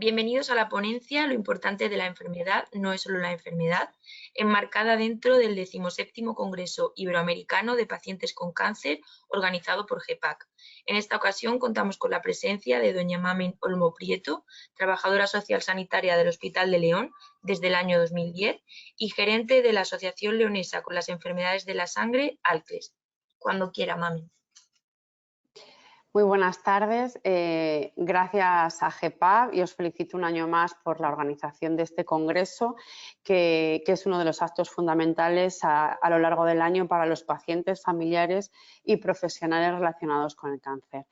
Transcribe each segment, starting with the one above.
Bienvenidos a la ponencia Lo importante de la enfermedad no es solo la enfermedad, enmarcada dentro del 17º Congreso Iberoamericano de Pacientes con Cáncer, organizado por GEPAC. En esta ocasión contamos con la presencia de doña Mamen Olmo Prieto, trabajadora social sanitaria del Hospital de León desde el año 2010 y gerente de la Asociación Leonesa con las Enfermedades de la Sangre, ALCLES. Cuando quiera, Mamen. Muy buenas tardes, gracias a GEPAC y os felicito un año más por la organización de este congreso, que es uno de los actos fundamentales a lo largo del año para los pacientes, familiares y profesionales relacionados con el cáncer.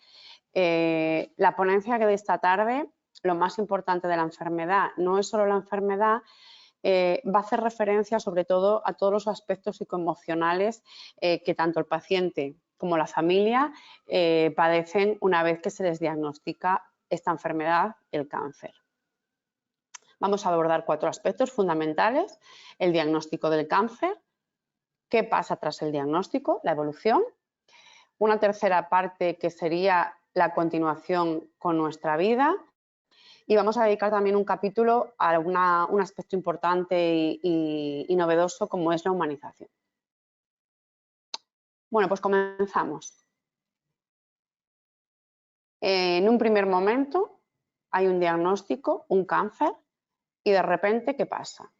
La ponencia que de esta tarde, lo más importante de la enfermedad, no es solo la enfermedad, va a hacer referencia sobre todo a todos los aspectos psicoemocionales que tanto el paciente como la familia padecen una vez que se les diagnostica esta enfermedad, el cáncer. Vamos a abordar 4 aspectos fundamentales: el diagnóstico del cáncer, qué pasa tras el diagnóstico, la evolución, una tercera parte que sería la continuación con nuestra vida, y vamos a dedicar también un capítulo a un aspecto importante y novedoso como es la humanización. Bueno, pues comenzamos. En un primer momento hay un diagnóstico, un cáncer, y de repente, ¿qué pasa?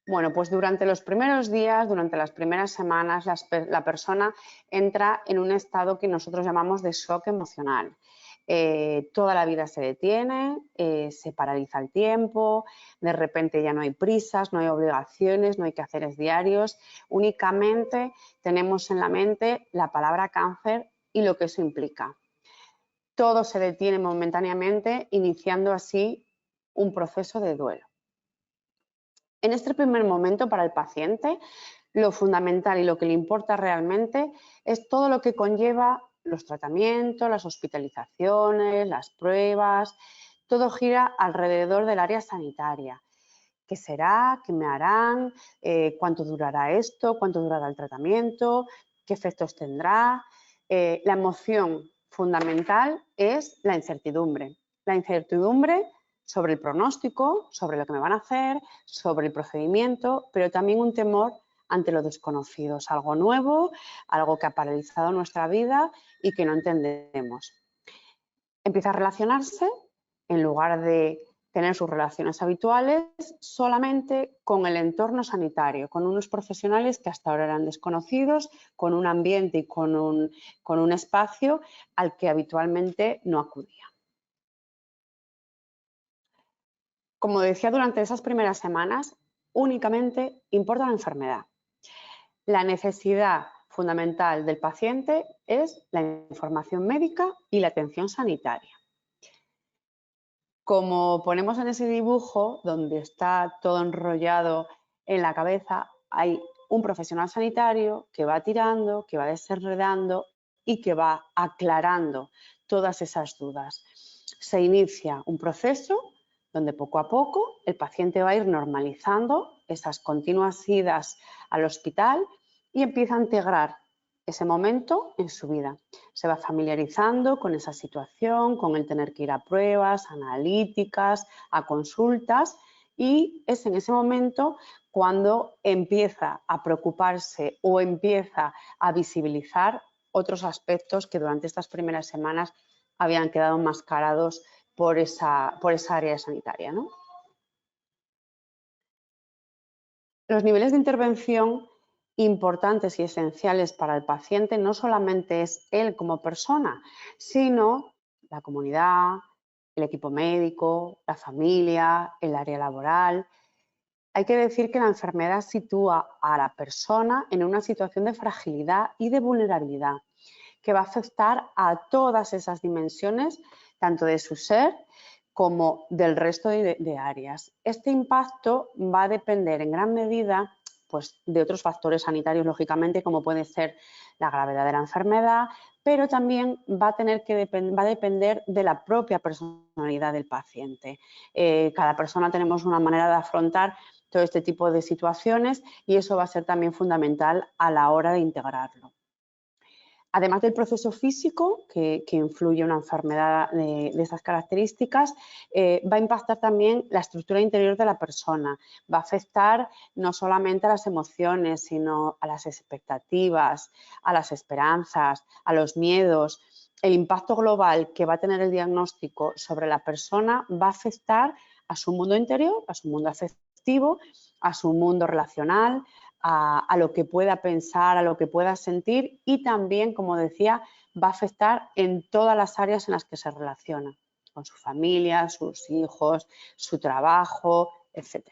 Bueno, pues durante los primeros días, durante las primeras semanas, la persona entra en un estado que nosotros llamamos de shock emocional. Toda la vida se detiene, se paraliza el tiempo, de repente ya no hay prisas, no hay obligaciones, no hay quehaceres diarios, únicamente tenemos en la mente la palabra cáncer y lo que eso implica. Todo se detiene momentáneamente, iniciando así un proceso de duelo. En este primer momento para el paciente, lo fundamental y lo que le importa realmente es todo lo que conlleva los tratamientos, las hospitalizaciones, las pruebas. Todo gira alrededor del área sanitaria. ¿Qué será? ¿Qué me harán? ¿Cuánto durará esto? ¿Cuánto durará el tratamiento? ¿Qué efectos tendrá? La emoción fundamental es la incertidumbre. La incertidumbre sobre el pronóstico, sobre lo que me van a hacer, sobre el procedimiento, pero también un temor ante lo desconocido. Es algo nuevo, algo que ha paralizado nuestra vida y que no entendemos. Empieza a relacionarse, en lugar de tener sus relaciones habituales, solamente con el entorno sanitario, con unos profesionales que hasta ahora eran desconocidos, con un ambiente y con un espacio al que habitualmente no acudía. Como decía, durante esas primeras semanas únicamente importa la enfermedad. La necesidad fundamental del paciente es la información médica y la atención sanitaria. Como ponemos en ese dibujo, donde está todo enrollado en la cabeza, hay un profesional sanitario que va tirando, que va desenredando y que va aclarando todas esas dudas. Se inicia un proceso donde poco a poco el paciente va a ir normalizando esas continuas idas al hospital y empieza a integrar ese momento en su vida. Se va familiarizando con esa situación, con el tener que ir a pruebas, analíticas, a consultas, y es en ese momento cuando empieza a preocuparse o empieza a visibilizar otros aspectos que durante estas primeras semanas habían quedado enmascarados por esa área sanitaria, ¿no? Los niveles de intervención importantes y esenciales para el paciente no solamente es él como persona, sino la comunidad, el equipo médico, la familia, el área laboral. Hay que decir que la enfermedad sitúa a la persona en una situación de fragilidad y de vulnerabilidad que va a afectar a todas esas dimensiones, tanto de su ser como del resto de áreas. Este impacto va a depender en gran medida pues, de otros factores sanitarios, lógicamente, como puede ser la gravedad de la enfermedad, pero también va a depender de la propia personalidad del paciente. Cada persona tenemos una manera de afrontar todo este tipo de situaciones y eso va a ser también fundamental a la hora de integrarlo. Además del proceso físico, que influye una enfermedad de esas características, va a impactar también la estructura interior de la persona. Va a afectar no solamente a las emociones, sino a las expectativas, a las esperanzas, a los miedos. El impacto global que va a tener el diagnóstico sobre la persona va a afectar a su mundo interior, a su mundo afectivo, a su mundo relacional, a lo que pueda pensar, a lo que pueda sentir y también, como decía, va a afectar en todas las áreas en las que se relaciona, con su familia, sus hijos, su trabajo, etc.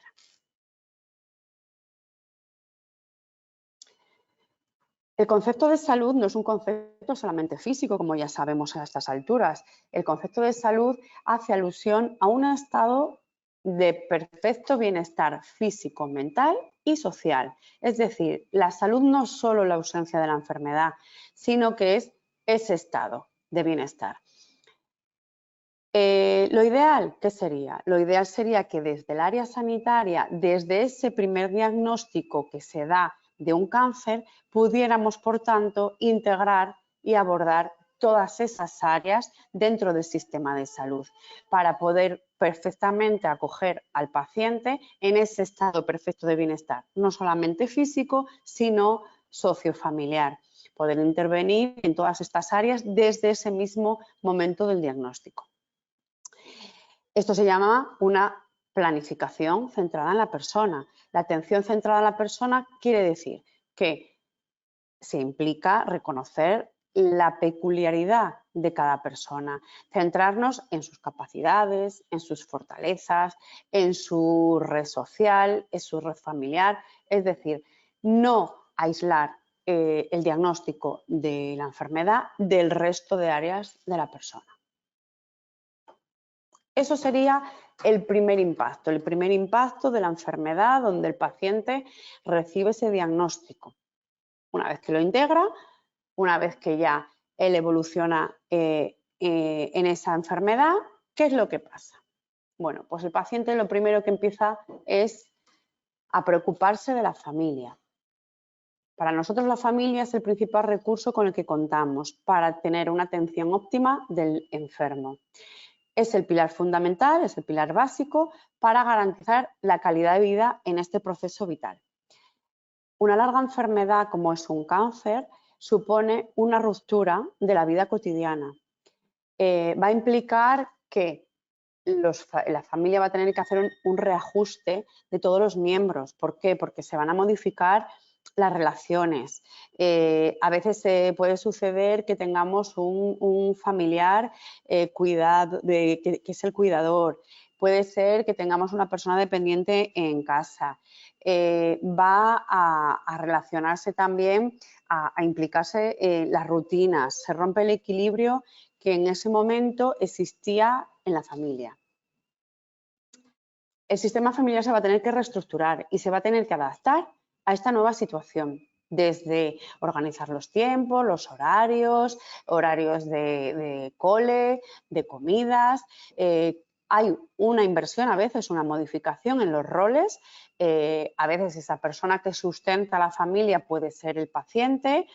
El concepto de salud no es un concepto solamente físico, como ya sabemos a estas alturas. El concepto de salud hace alusión a un estado de perfecto bienestar físico, mental y social. Es decir, la salud no es solo la ausencia de la enfermedad, sino que es ese estado de bienestar. Lo ideal, ¿qué sería? Lo ideal sería que desde el área sanitaria, desde ese primer diagnóstico que se da de un cáncer, pudiéramos, por tanto, integrar y abordar todas esas áreas dentro del sistema de salud para poder perfectamente acoger al paciente en ese estado perfecto de bienestar, no solamente físico, sino sociofamiliar. Poder intervenir en todas estas áreas desde ese mismo momento del diagnóstico. Esto se llama una planificación centrada en la persona. La atención centrada en la persona quiere decir que se implica reconocer la peculiaridad de cada persona, centrarnos en sus capacidades, en sus fortalezas, en su red social, en su red familiar, es decir, no aislar el diagnóstico de la enfermedad del resto de áreas de la persona. Eso sería el primer impacto de la enfermedad donde el paciente recibe ese diagnóstico. Una vez que lo integra, una vez que ya él evoluciona en esa enfermedad, ¿qué es lo que pasa? Bueno, pues el paciente lo primero que empieza es a preocuparse de la familia. Para nosotros la familia es el principal recurso con el que contamos para tener una atención óptima del enfermo. Es el pilar fundamental, es el pilar básico para garantizar la calidad de vida en este proceso vital. Una larga enfermedad como es un cáncer supone una ruptura de la vida cotidiana. Va a implicar que la familia va a tener que hacer un reajuste de todos los miembros. ¿Por qué? Porque se van a modificar las relaciones. A veces puede suceder que tengamos un familiar que es el cuidador. Puede ser que tengamos una persona dependiente en casa. Va a relacionarse también, a implicarse las rutinas. Se rompe el equilibrio que en ese momento existía en la familia. El sistema familiar se va a tener que reestructurar y se va a tener que adaptar a esta nueva situación, desde organizar los tiempos, los horarios de cole, de comidas. Hay una inversión, a veces una modificación en los roles. A veces esa persona que sustenta a la familia puede ser el paciente.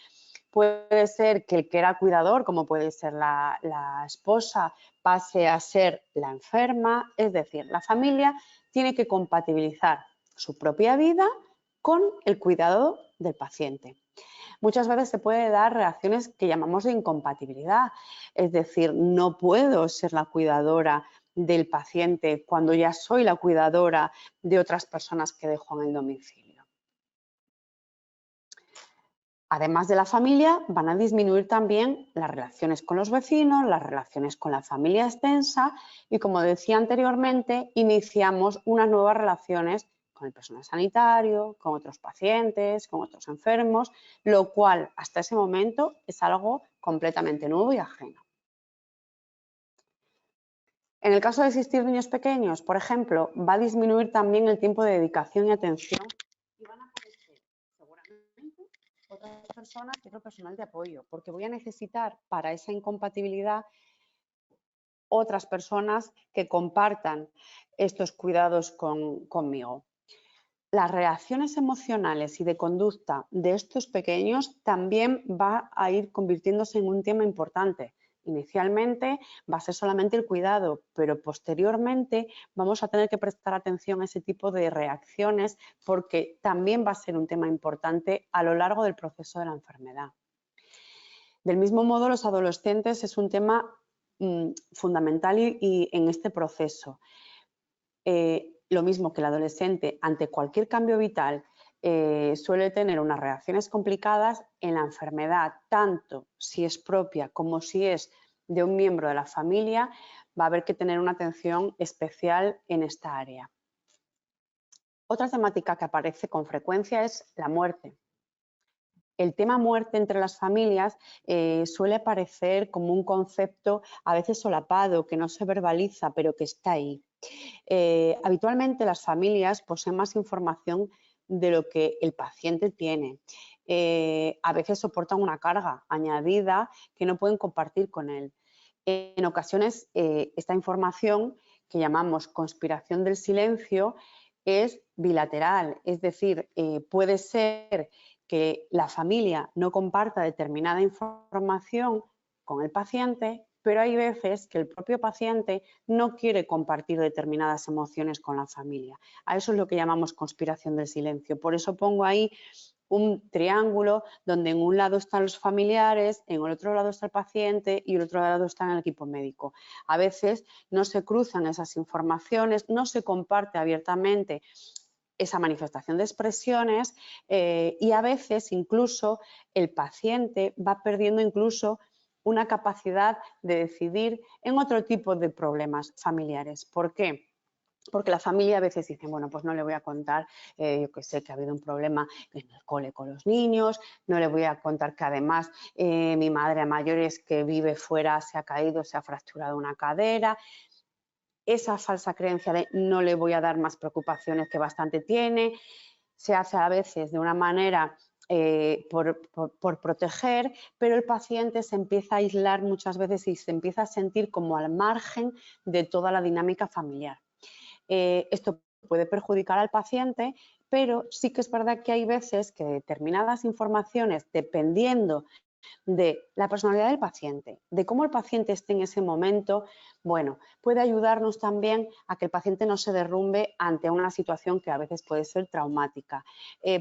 Puede ser que el que era cuidador, como puede ser la esposa, pase a ser la enferma. Es decir, la familia tiene que compatibilizar su propia vida con el cuidado del paciente. Muchas veces se puede dar reacciones que llamamos de incompatibilidad. Es decir, no puedo ser la cuidadora del paciente cuando ya soy la cuidadora de otras personas que dejo en el domicilio. Además de la familia, van a disminuir también las relaciones con los vecinos, las relaciones con la familia extensa y, como decía anteriormente, iniciamos unas nuevas relaciones con el personal sanitario, con otros pacientes, con otros enfermos, lo cual hasta ese momento es algo completamente nuevo y ajeno. En el caso de existir niños pequeños, por ejemplo, va a disminuir también el tiempo de dedicación y atención y van a aparecer seguramente otras personas que otro personal de apoyo, porque voy a necesitar para esa incompatibilidad otras personas que compartan estos cuidados conmigo. las reacciones emocionales y de conducta de estos pequeños también va a ir convirtiéndose en un tema importante. Inicialmente va a ser solamente el cuidado, pero posteriormente vamos a tener que prestar atención a ese tipo de reacciones porque también va a ser un tema importante a lo largo del proceso de la enfermedad. Del mismo modo, los adolescentes es un tema fundamental y en este proceso. Lo mismo que el adolescente, ante cualquier cambio vital, suele tener unas reacciones complicadas. En la enfermedad, tanto si es propia como si es de un miembro de la familia, va a haber que tener una atención especial en esta área. Otra temática que aparece con frecuencia es la muerte. El tema muerte entre las familias suele aparecer como un concepto a veces solapado, que no se verbaliza, pero que está ahí. Habitualmente las familias poseen más información de lo que el paciente tiene. A veces soportan una carga añadida que no pueden compartir con él. En ocasiones esta información, que llamamos conspiración del silencio, es bilateral, es decir, puede ser que la familia no comparta determinada información con el paciente, pero hay veces que el propio paciente no quiere compartir determinadas emociones con la familia. A eso es lo que llamamos conspiración del silencio. Por eso pongo ahí un triángulo donde en un lado están los familiares, en el otro lado está el paciente y en el otro lado está el equipo médico. A veces no se cruzan esas informaciones, no se comparte abiertamente esa manifestación de expresiones y a veces incluso el paciente va perdiendo incluso una capacidad de decidir en otro tipo de problemas familiares. ¿Por qué? Porque la familia a veces dice, bueno, pues no le voy a contar, yo que sé, que ha habido un problema en el cole con los niños, no le voy a contar que además mi madre a mayores que vive fuera se ha caído, se ha fracturado una cadera. Esa falsa creencia de no le voy a dar más preocupaciones que bastante tiene, se hace a veces de una manera por proteger, pero el paciente se empieza a aislar muchas veces y se empieza a sentir como al margen de toda la dinámica familiar. Esto puede perjudicar al paciente, pero sí que es verdad que hay veces que determinadas informaciones, dependiendo de la personalidad del paciente, de cómo el paciente esté en ese momento, bueno, puede ayudarnos también a que el paciente no se derrumbe ante una situación que a veces puede ser traumática.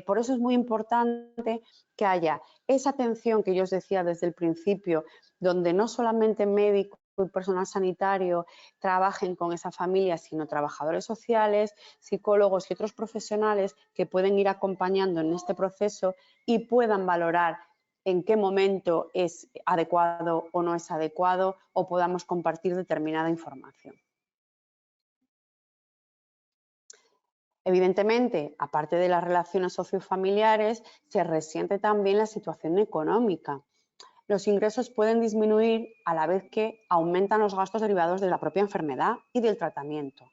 Por eso es muy importante que haya esa atención que yo os decía desde el principio, donde no solamente médicos y personal sanitario trabajen con esa familia, sino trabajadores sociales, psicólogos y otros profesionales que pueden ir acompañando en este proceso y puedan valorar en qué momento es adecuado o no es adecuado o podamos compartir determinada información. Evidentemente, aparte de las relaciones sociofamiliares, se resiente también la situación económica. Los ingresos pueden disminuir a la vez que aumentan los gastos derivados de la propia enfermedad y del tratamiento.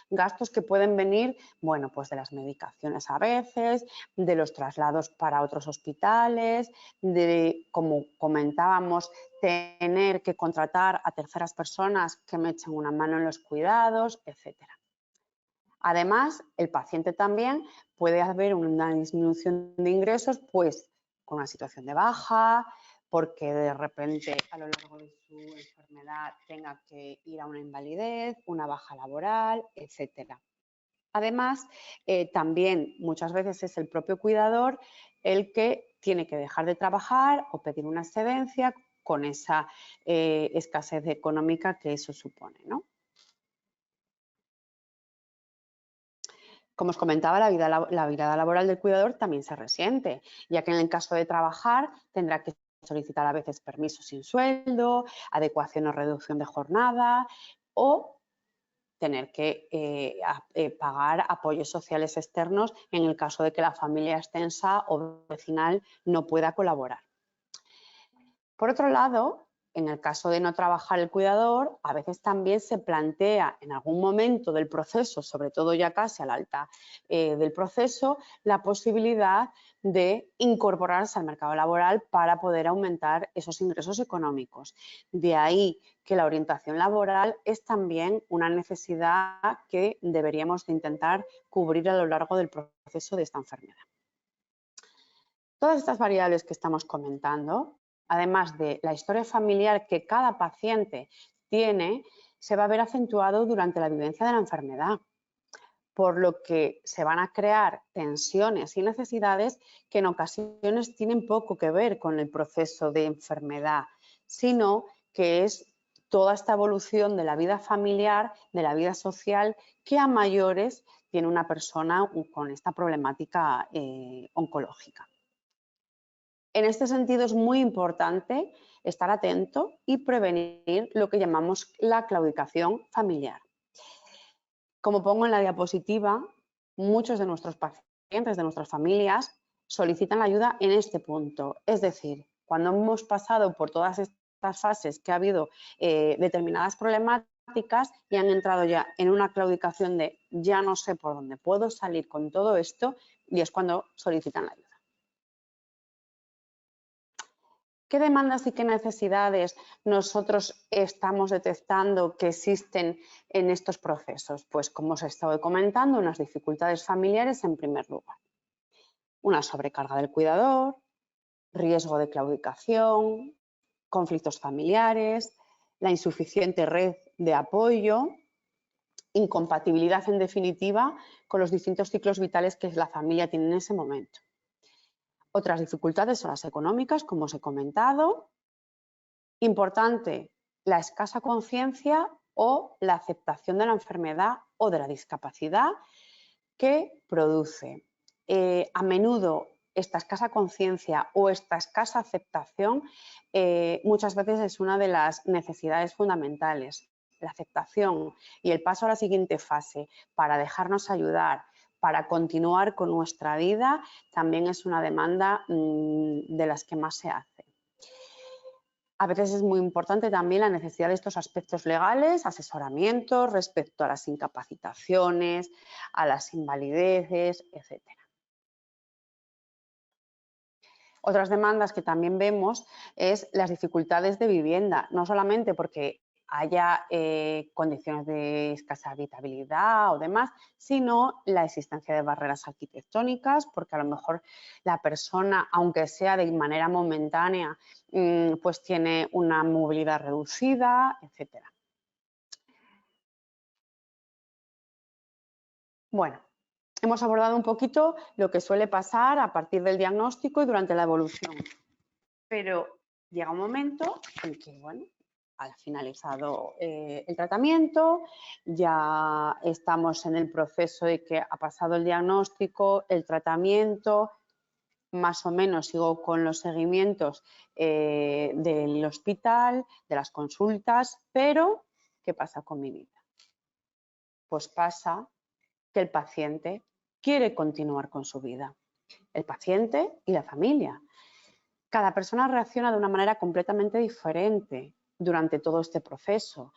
Gastos que pueden venir, bueno, pues de las medicaciones a veces, de los traslados para otros hospitales, de, como comentábamos, tener que contratar a terceras personas que me echen una mano en los cuidados, etcétera. Además, el paciente también puede haber una disminución de ingresos, pues con una situación de baja, porque de repente a lo largo de su enfermedad tenga que ir a una invalidez, una baja laboral, etcétera. Además, también muchas veces es el propio cuidador el que tiene que dejar de trabajar o pedir una excedencia con esa escasez económica que eso supone, ¿no? Como os comentaba, la vida laboral del cuidador también se resiente, ya que en el caso de trabajar tendrá que solicitar a veces permisos sin sueldo, adecuación o reducción de jornada o tener que pagar apoyos sociales externos en el caso de que la familia extensa o vecinal no pueda colaborar. Por otro lado, en el caso de no trabajar el cuidador, a veces también se plantea en algún momento del proceso, sobre todo ya casi al alta del proceso, la posibilidad de incorporarse al mercado laboral para poder aumentar esos ingresos económicos. De ahí que la orientación laboral es también una necesidad que deberíamos de intentar cubrir a lo largo del proceso de esta enfermedad. Todas estas variables que estamos comentando, además de la historia familiar que cada paciente tiene, se va a ver acentuado durante la vivencia de la enfermedad, por lo que se van a crear tensiones y necesidades que en ocasiones tienen poco que ver con el proceso de enfermedad, sino que es toda esta evolución de la vida familiar, de la vida social, que a mayores tiene una persona con esta problemática oncológica. En este sentido es muy importante estar atento y prevenir lo que llamamos la claudicación familiar. Como pongo en la diapositiva, muchos de nuestros pacientes, de nuestras familias, solicitan la ayuda en este punto. Es decir, cuando hemos pasado por todas estas fases que ha habido determinadas problemáticas y han entrado ya en una claudicación de ya no sé por dónde puedo salir con todo esto, y es cuando solicitan la ayuda. ¿Qué demandas y qué necesidades nosotros estamos detectando que existen en estos procesos? Pues, como os he estado comentando, unas dificultades familiares en primer lugar. Una sobrecarga del cuidador, riesgo de claudicación, conflictos familiares, la insuficiente red de apoyo, incompatibilidad en definitiva con los distintos ciclos vitales que la familia tiene en ese momento. Otras dificultades son las económicas, como os he comentado. Importante, la escasa conciencia o la aceptación de la enfermedad o de la discapacidad que produce. A menudo esta escasa conciencia o esta escasa aceptación muchas veces es una de las necesidades fundamentales. La aceptación y el paso a la siguiente fase para dejarnos ayudar, para continuar con nuestra vida, también es una demanda de las que más se hace. A veces es muy importante también la necesidad de estos aspectos legales, asesoramiento respecto a las incapacitaciones, a las invalideces, etc. Otras demandas que también vemos es las dificultades de vivienda, no solamente porque haya condiciones de escasa habitabilidad o demás, sino la existencia de barreras arquitectónicas, porque a lo mejor la persona, aunque sea de manera momentánea, pues tiene una movilidad reducida, etcétera. Bueno, hemos abordado un poquito lo que suele pasar a partir del diagnóstico y durante la evolución, pero llega un momento en que, bueno, ha finalizado el tratamiento, ya estamos en el proceso de que ha pasado el diagnóstico, el tratamiento, más o menos sigo con los seguimientos del hospital, de las consultas, pero ¿qué pasa con mi vida? Pues pasa que el paciente quiere continuar con su vida, el paciente y la familia. Cada persona reacciona de una manera completamente diferente durante todo este proceso.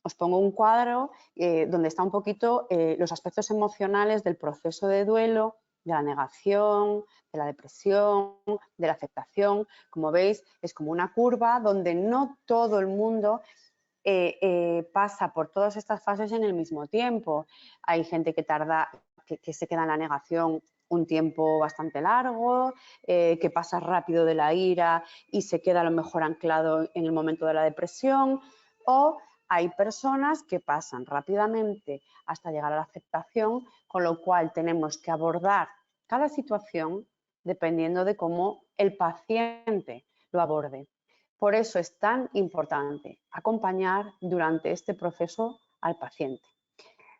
Os pongo un cuadro donde está un poquito los aspectos emocionales del proceso de duelo, de la negación, de la depresión, de la aceptación. Como veis, es como una curva donde no todo el mundo pasa por todas estas fases en el mismo tiempo. Hay gente que tarda, que se queda en la negación un tiempo bastante largo, que pasa rápido de la ira y se queda a lo mejor anclado en el momento de la depresión, o hay personas que pasan rápidamente hasta llegar a la aceptación, con lo cual tenemos que abordar cada situación dependiendo de cómo el paciente lo aborde. Por eso es tan importante acompañar durante este proceso al paciente.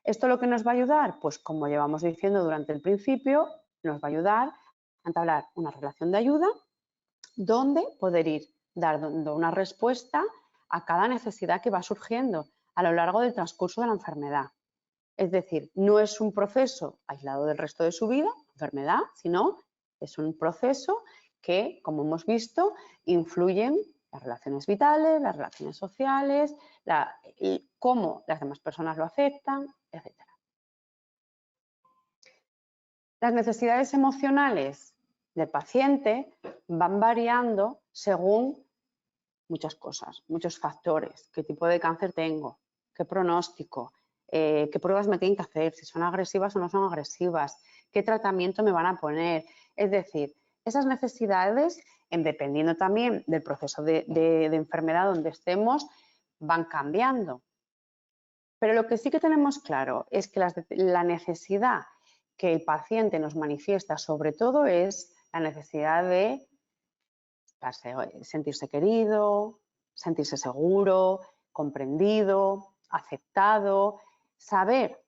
¿Esto lo que nos va a ayudar? Pues como llevamos diciendo durante el principio, nos va a ayudar a entablar una relación de ayuda donde poder ir dando una respuesta a cada necesidad que va surgiendo a lo largo del transcurso de la enfermedad. Es decir, no es un proceso aislado del resto de su vida, enfermedad, sino es un proceso que, como hemos visto, influyen Las relaciones vitales, las relaciones sociales, y cómo las demás personas lo aceptan, etc. Las necesidades emocionales del paciente van variando según muchas cosas, muchos factores. ¿Qué tipo de cáncer tengo? ¿Qué pronóstico? ¿Qué pruebas me tienen que hacer? Si son agresivas o no son agresivas. ¿Qué tratamiento me van a poner? Es decir, esas necesidades, dependiendo también del proceso de enfermedad donde estemos, van cambiando. Pero lo que sí que tenemos claro es que la necesidad que el paciente nos manifiesta sobre todo es la necesidad de sentirse querido, sentirse seguro, comprendido, aceptado, saber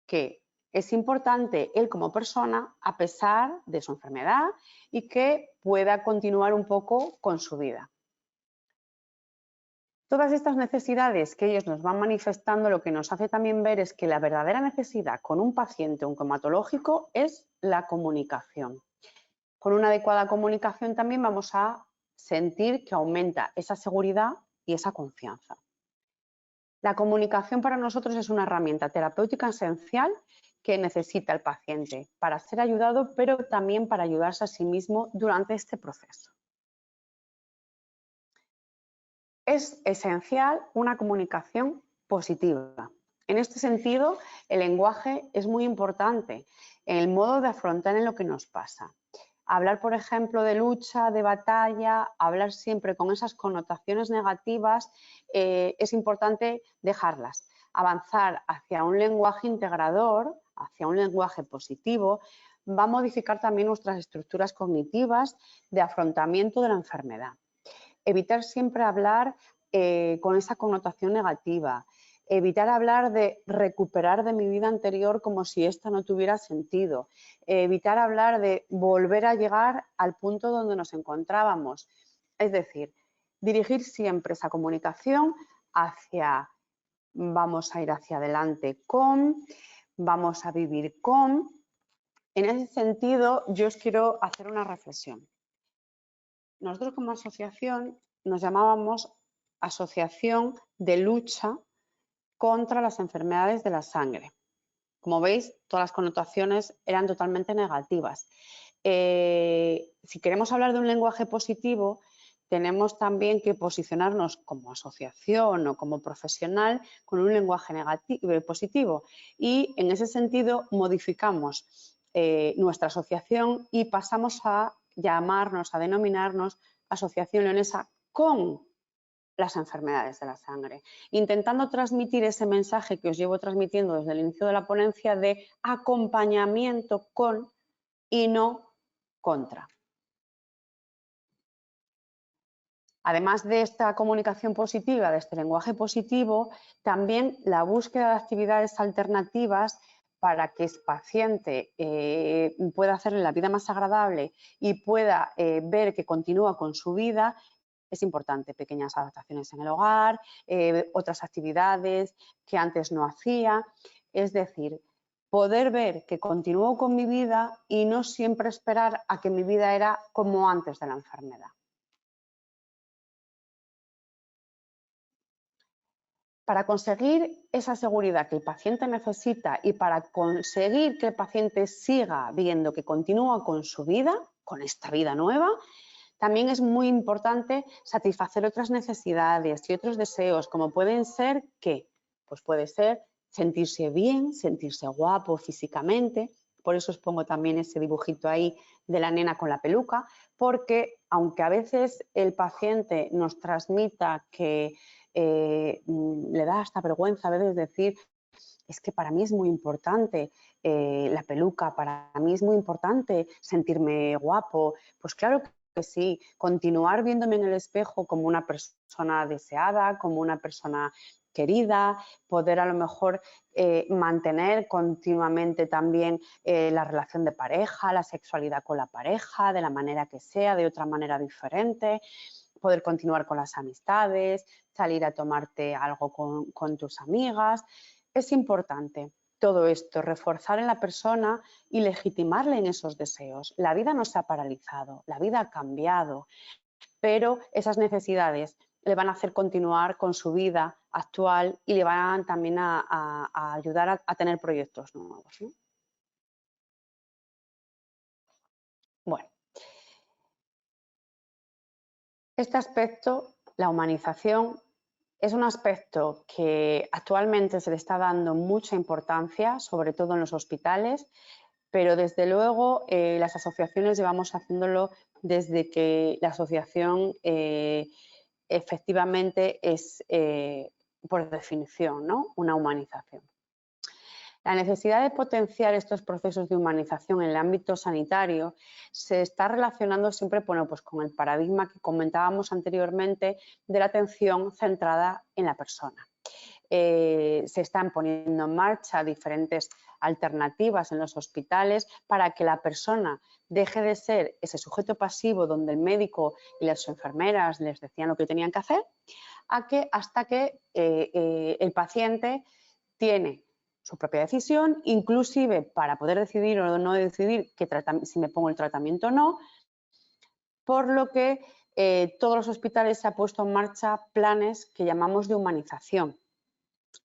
que es importante él como persona a pesar de su enfermedad y que pueda continuar un poco con su vida. Todas estas necesidades que ellos nos van manifestando lo que nos hace también ver es que la verdadera necesidad con un paciente oncohematológico es la comunicación. Con una adecuada comunicación también vamos a sentir que aumenta esa seguridad y esa confianza. La comunicación para nosotros es una herramienta terapéutica esencial que necesita el paciente para ser ayudado, pero también para ayudarse a sí mismo durante este proceso. Es esencial una comunicación positiva. En este sentido, el lenguaje es muy importante en el modo de afrontar en lo que nos pasa. Hablar, por ejemplo, de lucha, de batalla, hablar siempre con esas connotaciones negativas, es importante dejarlas. Avanzar hacia un lenguaje integrador, hacia un lenguaje positivo, va a modificar también nuestras estructuras cognitivas de afrontamiento de la enfermedad. Evitar siempre hablar con esa connotación negativa. Evitar hablar de recuperar de mi vida anterior como si esta no tuviera sentido. Evitar hablar de volver a llegar al punto donde nos encontrábamos. Es decir, dirigir siempre esa comunicación hacia vamos a ir hacia adelante con, vamos a vivir con. En ese sentido, yo os quiero hacer una reflexión. Nosotros como asociación nos llamábamos Asociación de Lucha contra las Enfermedades de la Sangre. Como veis, todas las connotaciones eran totalmente negativas. Si queremos hablar de un lenguaje positivo, tenemos también que posicionarnos como asociación o como profesional con un lenguaje positivo. Y en ese sentido modificamos nuestra asociación y pasamos a llamarnos, a denominarnos Asociación Leonesa con las enfermedades de la sangre, intentando transmitir ese mensaje que os llevo transmitiendo desde el inicio de la ponencia de acompañamiento con y no contra. Además de esta comunicación positiva, de este lenguaje positivo, también la búsqueda de actividades alternativas para que el paciente pueda hacerle la vida más agradable y pueda ver que continúa con su vida es importante. Pequeñas adaptaciones en el hogar, otras actividades que antes no hacía. Es decir, poder ver que continúo con mi vida y no siempre esperar a que mi vida era como antes de la enfermedad. Para conseguir esa seguridad que el paciente necesita y para conseguir que el paciente siga viendo que continúa con su vida, con esta vida nueva, también es muy importante satisfacer otras necesidades y otros deseos, como pueden ser ¿qué? Pues puede ser sentirse bien, sentirse guapo físicamente. Por eso os pongo también ese dibujito ahí de la nena con la peluca, porque aunque a veces el paciente nos transmita que le da hasta vergüenza a veces decir es que para mí es muy importante la peluca, para mí es muy importante sentirme guapo. Pues claro que sí, continuar viéndome en el espejo como una persona deseada, como una persona querida, poder a lo mejor mantener continuamente también la relación de pareja, la sexualidad con la pareja, de la manera que sea, de otra manera diferente, poder continuar con las amistades, salir a tomarte algo con tus amigas. Es importante todo esto, reforzar en la persona y legitimarle en esos deseos. La vida no se ha paralizado, la vida ha cambiado. pero esas necesidades le van a hacer continuar con su vida actual y le van también a ayudar a tener proyectos nuevos, ¿no? Bueno, este aspecto, la humanización, es un aspecto que actualmente se le está dando mucha importancia, sobre todo en los hospitales, pero desde luego las asociaciones llevamos haciéndolo desde que la asociación efectivamente es, por definición, ¿no?, una humanización. La necesidad de potenciar estos procesos de humanización en el ámbito sanitario se está relacionando siempre, bueno, pues con el paradigma que comentábamos anteriormente de la atención centrada en la persona. Se están poniendo en marcha diferentes alternativas en los hospitales para que la persona deje de ser ese sujeto pasivo donde el médico y las enfermeras les decían lo que tenían que hacer, hasta que el paciente tiene su propia decisión, inclusive para poder decidir o no decidir si me pongo el tratamiento o no, por lo que todos los hospitales se han puesto en marcha planes que llamamos de humanización.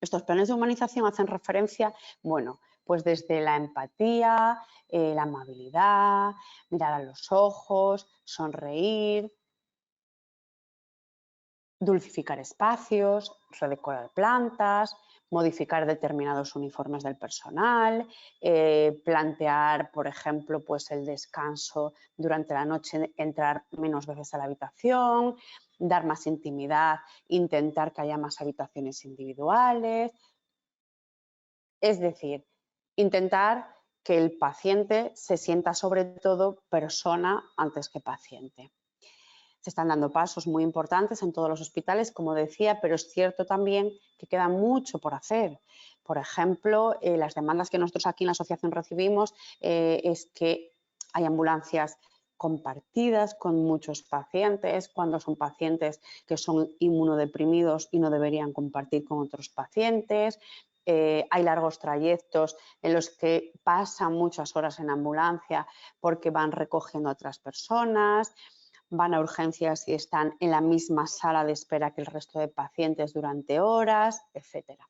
Estos planes de humanización hacen referencia, bueno, pues desde la empatía, la amabilidad, mirar a los ojos, sonreír, dulcificar espacios, redecorar plantas, modificar determinados uniformes del personal, plantear, por ejemplo, pues el descanso durante la noche, entrar menos veces a la habitación, dar más intimidad, intentar que haya más habitaciones individuales. Es decir, intentar que el paciente se sienta sobre todo persona antes que paciente. Se están dando pasos muy importantes en todos los hospitales, como decía, pero es cierto también que queda mucho por hacer. Por ejemplo, las demandas que nosotros aquí en la asociación recibimos es que hay ambulancias compartidas con muchos pacientes, cuando son pacientes que son inmunodeprimidos y no deberían compartir con otros pacientes. Hay largos trayectos en los que pasan muchas horas en ambulancia porque van recogiendo a otras personas, van a urgencias y están en la misma sala de espera que el resto de pacientes durante horas, etcétera.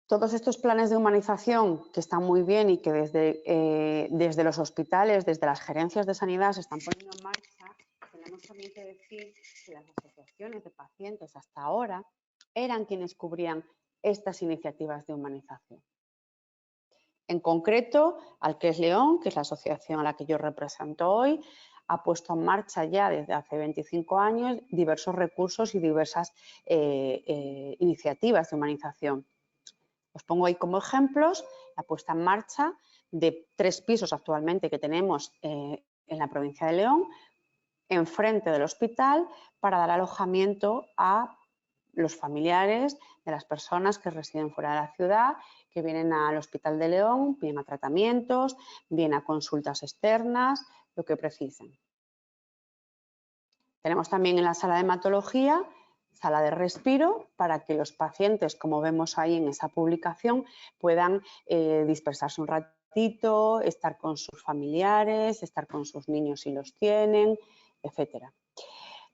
Todos estos planes de humanización que están muy bien y que desde los hospitales, desde las gerencias de sanidad se están poniendo en marcha, tenemos también que decir que las asociaciones de pacientes hasta ahora eran quienes cubrían estas iniciativas de humanización. En concreto, Alques León, que es la asociación a la que yo represento hoy, ha puesto en marcha ya desde hace 25 años diversos recursos y diversas iniciativas de humanización. Os pongo ahí como ejemplos la puesta en marcha de 3 pisos actualmente que tenemos en la provincia de León, enfrente del hospital, para dar alojamiento a los familiares de las personas que residen fuera de la ciudad, que vienen al Hospital de León, bien a tratamientos, bien a consultas externas, lo que precisen. Tenemos también en la sala de hematología, sala de respiro, para que los pacientes, como vemos ahí en esa publicación, puedan dispersarse un ratito, estar con sus familiares, estar con sus niños si los tienen, etcétera.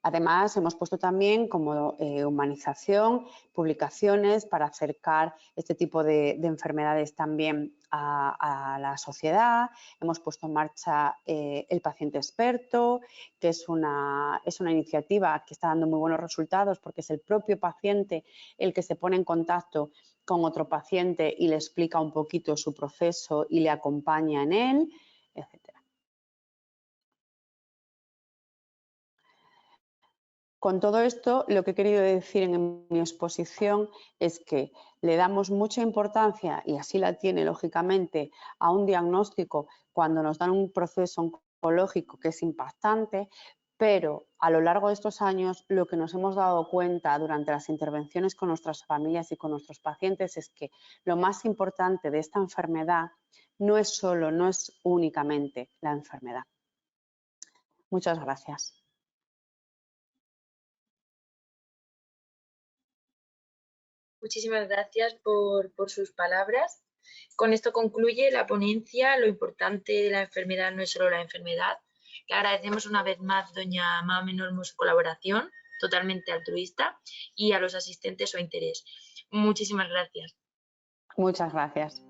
Además, hemos puesto también como humanización publicaciones para acercar este tipo de enfermedades también a la sociedad. Hemos puesto en marcha el paciente experto, que es una iniciativa que está dando muy buenos resultados porque es el propio paciente el que se pone en contacto con otro paciente y le explica un poquito su proceso y le acompaña en él, etcétera. Con todo esto, lo que he querido decir en mi exposición es que le damos mucha importancia, y así la tiene lógicamente, a un diagnóstico cuando nos dan un proceso oncológico que es impactante, pero a lo largo de estos años lo que nos hemos dado cuenta durante las intervenciones con nuestras familias y con nuestros pacientes es que lo más importante de esta enfermedad no es únicamente la enfermedad. Muchas gracias. Muchísimas gracias por sus palabras. Con esto concluye la ponencia. Lo importante de la enfermedad no es solo la enfermedad. Le agradecemos una vez más, doña Mamen Olmo, su colaboración, totalmente altruista, y a los asistentes su interés. Muchísimas gracias. Muchas gracias.